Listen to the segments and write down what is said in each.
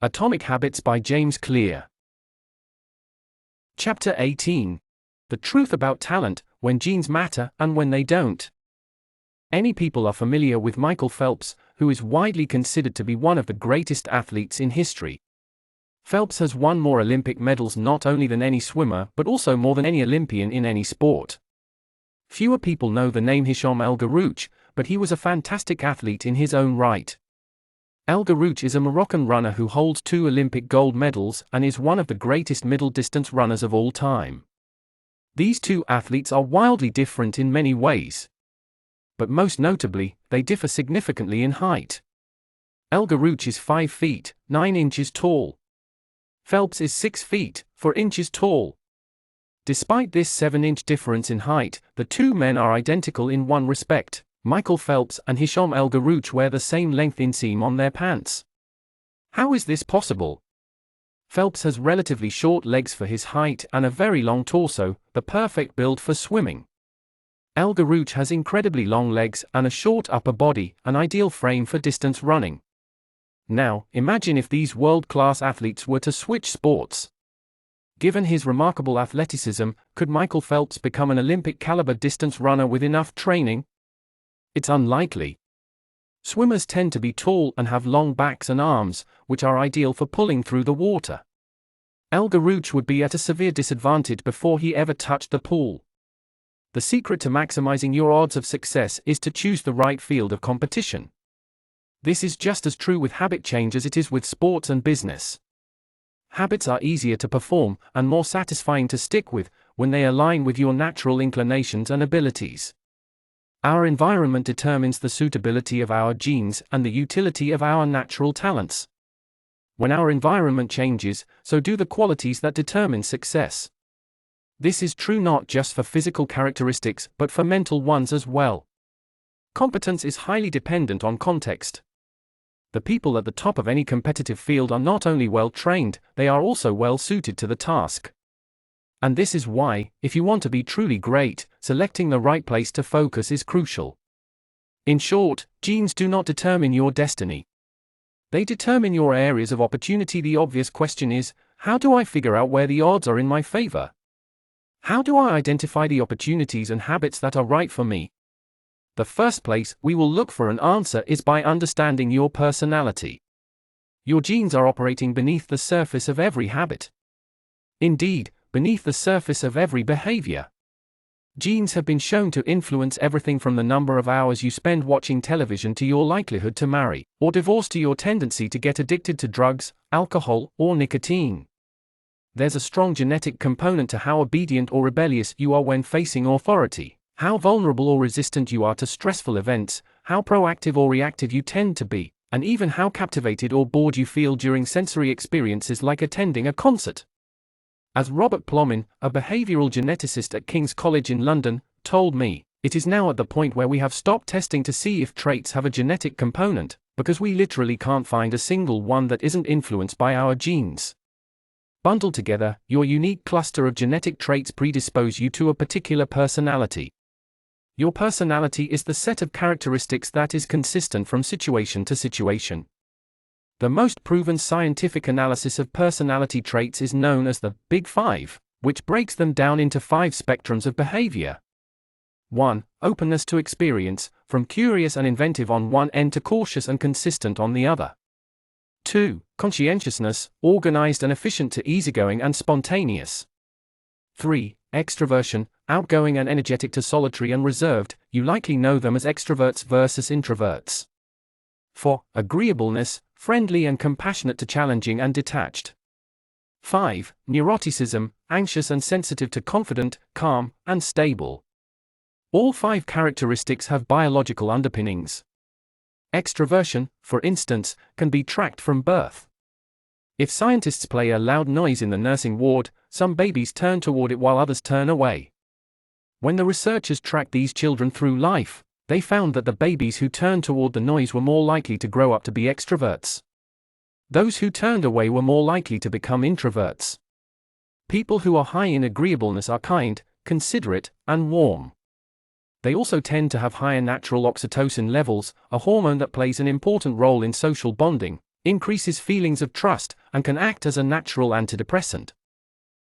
Atomic Habits by James Clear. Chapter 18. The Truth About Talent, When Genes Matter and When They Don't. Any people are familiar with Michael Phelps, who is widely considered to be one of the greatest athletes in history. Phelps has won more Olympic medals not only than any swimmer but also more than any Olympian in any sport. Fewer people know the name Hicham El Guerrouj, but he was a fantastic athlete in his own right. El Guerrouj is a Moroccan runner who holds 2 Olympic gold medals and is one of the greatest middle-distance runners of all time. These two athletes are wildly different in many ways. But most notably, they differ significantly in height. El Guerrouj is 5 feet, 9 inches tall. Phelps is 6 feet, 4 inches tall. Despite this 7-inch difference in height, the two men are identical in one respect. Michael Phelps and Hicham El Guerrouj wear the same length inseam on their pants. How is this possible? Phelps has relatively short legs for his height and a very long torso, the perfect build for swimming. El Guerrouj has incredibly long legs and a short upper body, an ideal frame for distance running. Now, imagine if these world-class athletes were to switch sports. Given his remarkable athleticism, could Michael Phelps become an Olympic-caliber distance runner with enough training? It's unlikely. Swimmers tend to be tall and have long backs and arms, which are ideal for pulling through the water. El Guerrouj would be at a severe disadvantage before he ever touched the pool. The secret to maximizing your odds of success is to choose the right field of competition. This is just as true with habit change as it is with sports and business. Habits are easier to perform and more satisfying to stick with when they align with your natural inclinations and abilities. Our environment determines the suitability of our genes and the utility of our natural talents. When our environment changes, so do the qualities that determine success. This is true not just for physical characteristics but for mental ones as well. Competence is highly dependent on context. The people at the top of any competitive field are not only well trained, they are also well suited to the task. And this is why, if you want to be truly great, selecting the right place to focus is crucial. In short, genes do not determine your destiny. They determine your areas of opportunity. The obvious question is, how do I figure out where the odds are in my favor? How do I identify the opportunities and habits that are right for me? The first place we will look for an answer is by understanding your personality. Your genes are operating beneath the surface of every habit. Indeed, beneath the surface of every behavior. Genes have been shown to influence everything from the number of hours you spend watching television to your likelihood to marry or divorce to your tendency to get addicted to drugs, alcohol, or nicotine. There's a strong genetic component to how obedient or rebellious you are when facing authority, how vulnerable or resistant you are to stressful events, how proactive or reactive you tend to be, and even how captivated or bored you feel during sensory experiences like attending a concert. As Robert Plomin, a behavioral geneticist at King's College in London, told me, it is now at the point where we have stopped testing to see if traits have a genetic component, because we literally can't find a single one that isn't influenced by our genes. Bundled together, your unique cluster of genetic traits predispose you to a particular personality. Your personality is the set of characteristics that is consistent from situation to situation. The most proven scientific analysis of personality traits is known as the Big Five, which breaks them down into 5 spectrums of behavior. 1. Openness to experience, from curious and inventive on one end to cautious and consistent on the other. 2. Conscientiousness, organized and efficient to easygoing and spontaneous. 3. Extroversion, outgoing and energetic to solitary and reserved, you likely know them as extroverts versus introverts. 4. Agreeableness, friendly and compassionate to challenging and detached. 5. Neuroticism, anxious and sensitive to confident, calm, and stable. All 5 characteristics have biological underpinnings. Extroversion, for instance, can be tracked from birth. If scientists play a loud noise in the nursing ward, some babies turn toward it while others turn away. When the researchers tracked these children through life, they found that the babies who turned toward the noise were more likely to grow up to be extroverts. Those who turned away were more likely to become introverts. People who are high in agreeableness are kind, considerate, and warm. They also tend to have higher natural oxytocin levels, a hormone that plays an important role in social bonding, increases feelings of trust, and can act as a natural antidepressant.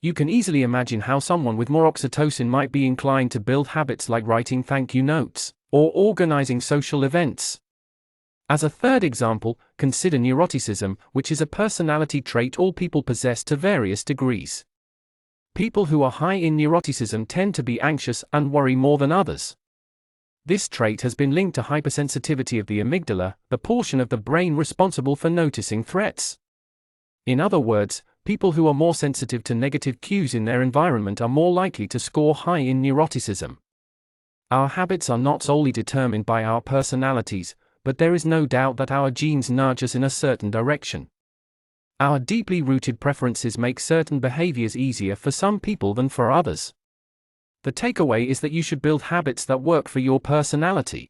You can easily imagine how someone with more oxytocin might be inclined to build habits like writing thank you notes, or organizing social events. As a third example, consider neuroticism, which is a personality trait all people possess to various degrees. People who are high in neuroticism tend to be anxious and worry more than others. This trait has been linked to hypersensitivity of the amygdala, the portion of the brain responsible for noticing threats. In other words, people who are more sensitive to negative cues in their environment are more likely to score high in neuroticism. Our habits are not solely determined by our personalities, but there is no doubt that our genes nudge us in a certain direction. Our deeply rooted preferences make certain behaviors easier for some people than for others. The takeaway is that you should build habits that work for your personality.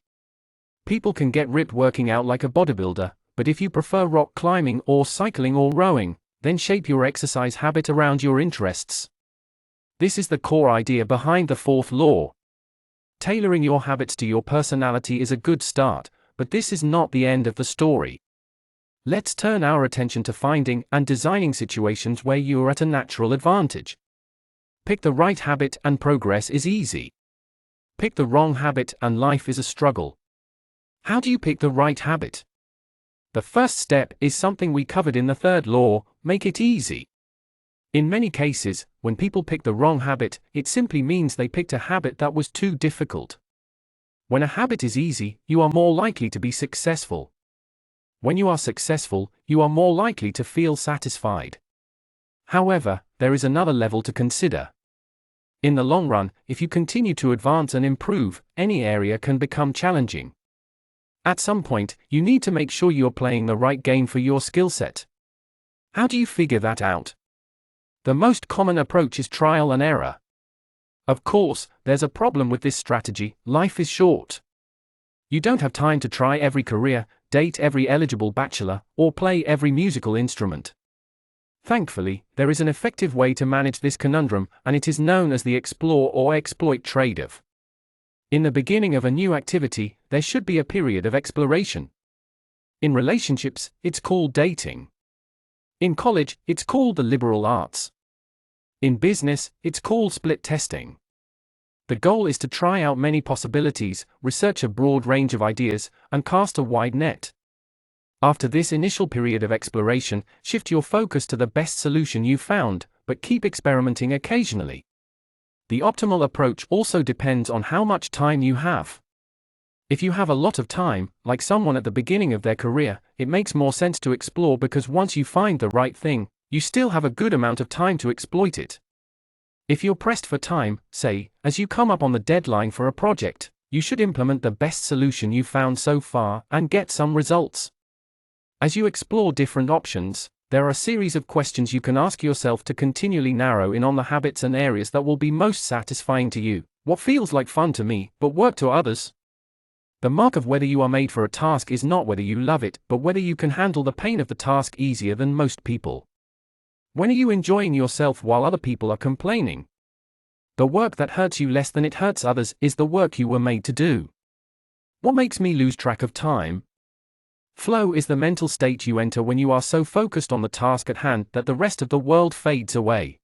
People can get ripped working out like a bodybuilder, but if you prefer rock climbing or cycling or rowing, then shape your exercise habit around your interests. This is the core idea behind the fourth law. Tailoring your habits to your personality is a good start, but this is not the end of the story. Let's turn our attention to finding and designing situations where you are at a natural advantage. Pick the right habit and progress is easy. Pick the wrong habit and life is a struggle. How do you pick the right habit? The first step is something we covered in the third law: make it easy. In many cases, when people pick the wrong habit, it simply means they picked a habit that was too difficult. When a habit is easy, you are more likely to be successful. When you are successful, you are more likely to feel satisfied. However, there is another level to consider. In the long run, if you continue to advance and improve, any area can become challenging. At some point, you need to make sure you're playing the right game for your skill set. How do you figure that out? The most common approach is trial and error. Of course, there's a problem with this strategy: life is short. You don't have time to try every career, date every eligible bachelor, or play every musical instrument. Thankfully, there is an effective way to manage this conundrum, and it is known as the explore or exploit trade-off. In the beginning of a new activity, there should be a period of exploration. In relationships, it's called dating. In college, it's called the liberal arts. In business, it's called split testing. The goal is to try out many possibilities, research a broad range of ideas, and cast a wide net. After this initial period of exploration, shift your focus to the best solution you found, but keep experimenting occasionally. The optimal approach also depends on how much time you have. If you have a lot of time, like someone at the beginning of their career, it makes more sense to explore because once you find the right thing, you still have a good amount of time to exploit it. If you're pressed for time, say, as you come up on the deadline for a project, you should implement the best solution you've found so far and get some results. As you explore different options, there are a series of questions you can ask yourself to continually narrow in on the habits and areas that will be most satisfying to you. What feels like fun to me, but work to others? The mark of whether you are made for a task is not whether you love it, but whether you can handle the pain of the task easier than most people. When are you enjoying yourself while other people are complaining? The work that hurts you less than it hurts others is the work you were made to do. What makes me lose track of time? Flow is the mental state you enter when you are so focused on the task at hand that the rest of the world fades away.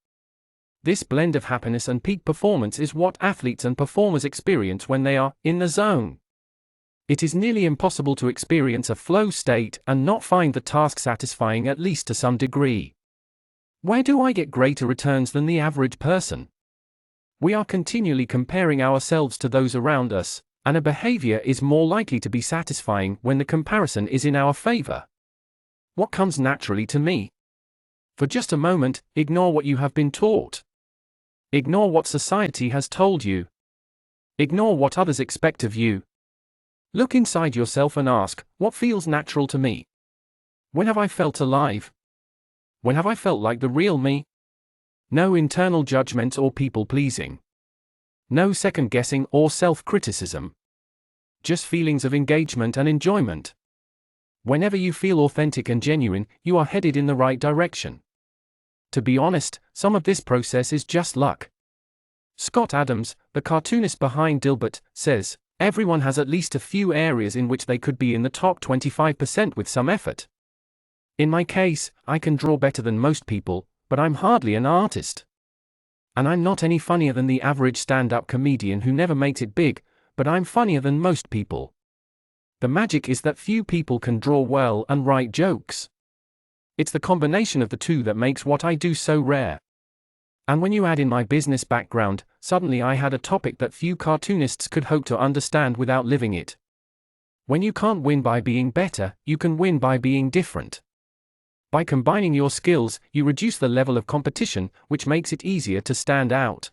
This blend of happiness and peak performance is what athletes and performers experience when they are in the zone. It is nearly impossible to experience a flow state and not find the task satisfying at least to some degree. Where do I get greater returns than the average person? We are continually comparing ourselves to those around us, and a behavior is more likely to be satisfying when the comparison is in our favor. What comes naturally to me? For just a moment, ignore what you have been taught. Ignore what society has told you. Ignore what others expect of you. Look inside yourself and ask, what feels natural to me? When have I felt alive? When have I felt like the real me? No internal judgments or people-pleasing. No second-guessing or self-criticism. Just feelings of engagement and enjoyment. Whenever you feel authentic and genuine, you are headed in the right direction. To be honest, some of this process is just luck. Scott Adams, the cartoonist behind Dilbert, says, everyone has at least a few areas in which they could be in the top 25% with some effort. In my case, I can draw better than most people, but I'm hardly an artist. And I'm not any funnier than the average stand-up comedian who never makes it big, but I'm funnier than most people. The magic is that few people can draw well and write jokes. It's the combination of the two that makes what I do so rare. And when you add in my business background, suddenly I had a topic that few cartoonists could hope to understand without living it. When you can't win by being better, you can win by being different. By combining your skills, you reduce the level of competition, which makes it easier to stand out.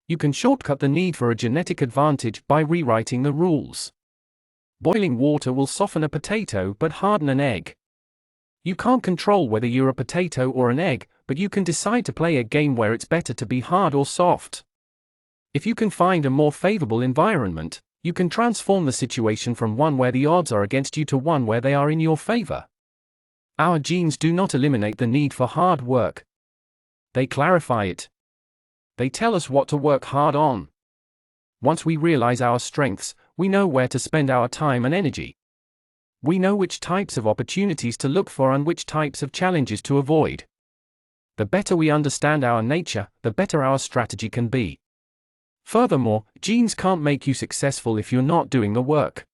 You can shortcut the need for a genetic advantage by rewriting the rules. Boiling water will soften a potato but harden an egg. You can't control whether you're a potato or an egg, but you can decide to play a game where it's better to be hard or soft. If you can find a more favorable environment, you can transform the situation from one where the odds are against you to one where they are in your favor. Our genes do not eliminate the need for hard work. They clarify it. They tell us what to work hard on. Once we realize our strengths, we know where to spend our time and energy. We know which types of opportunities to look for and which types of challenges to avoid. The better we understand our nature, the better our strategy can be. Furthermore, genes can't make you successful if you're not doing the work.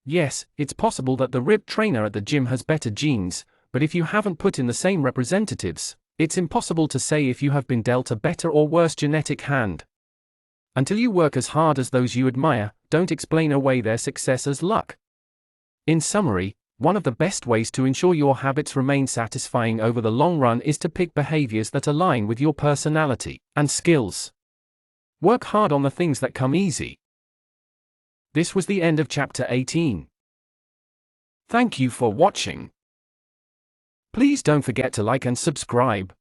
Yes, it's possible that the ripped trainer at the gym has better genes, but if you haven't put in the same representatives, it's impossible to say if you have been dealt a better or worse genetic hand. Until you work as hard as those you admire, don't explain away their success as luck. In summary, one of the best ways to ensure your habits remain satisfying over the long run is to pick behaviors that align with your personality and skills. Work hard on the things that come easy. This was the end of chapter 18. Thank you for watching. Please don't forget to like and subscribe.